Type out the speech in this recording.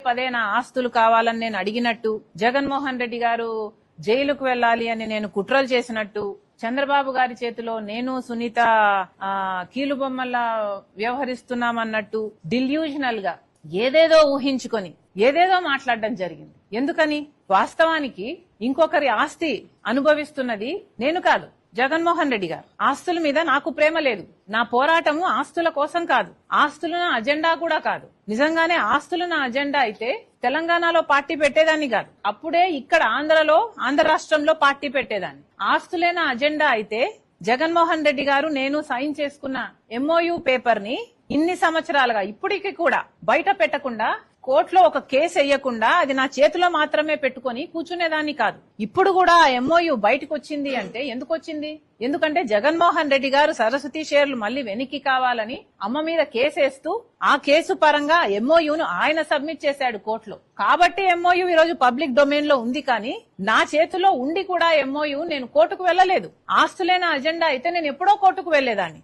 పదే నా ఆస్తులు కావాలని నేను అడిగినట్టు, జగన్మోహన్ రెడ్డి గారు జైలుకు వెళ్లాలి అని నేను కుట్రలు చేసినట్టు, చంద్రబాబు గారి చేతిలో నేను సునీత కీలుబొమ్మల్లా వ్యవహరిస్తున్నామన్నట్టు డిల్యూజనల్ గా ఏదేదో ఊహించుకొని ఏదేదో మాట్లాడడం జరిగింది. ఎందుకని? వాస్తవానికి ఇంకొకరి ఆస్తి అనుభవిస్తున్నది నేను కాదు, జగన్మోహన్ రెడ్డి గారు. ఆస్తుల మీద నాకు ప్రేమ లేదు. నా పోరాటము ఆస్తుల కోసం కాదు, ఆస్తులు నా అజెండా కూడా కాదు. నిజంగానే ఆస్తులు నా అజెండా అయితే తెలంగాణలో పార్టీ పెట్టేదాన్ని కాదు, అప్పుడే ఇక్కడ ఆంధ్ర రాష్ట్రంలో పార్టీ పెట్టేదాన్ని. ఆస్తులే నా అజెండా అయితే జగన్మోహన్ రెడ్డి గారు నేను సైన్ చేసుకున్న MOU పేపర్ ని ఇన్ని సంవత్సరాలుగా ఇప్పటికి కూడా బయట పెట్టకుండా, కోర్టులో ఒక కేసు వేయకుండా అది నా చేతిలో మాత్రమే పెట్టుకుని కూర్చునేదాన్ని కాదు. ఇప్పుడు కూడా ఆ MOU బయటకు వచ్చింది అంటే ఎందుకు వచ్చింది? ఎందుకంటే జగన్మోహన్ రెడ్డి గారు సరస్వతి షేర్లు మళ్లీ వెనక్కి కావాలని అమ్మ మీద కేసేస్తూ ఆ కేసు పరంగా MOUను ఆయన సబ్మిట్ చేశాడు కోర్టులో. కాబట్టి MOU ఈ రోజు పబ్లిక్ డొమైన్ లో ఉంది. కానీ నా చేతిలో ఉండి కూడా MOU నేను కోర్టుకు వెళ్లలేదు. ఆస్తులే నా అజెండా అయితే నేను ఎప్పుడో కోర్టుకు వెళ్లేదాన్ని.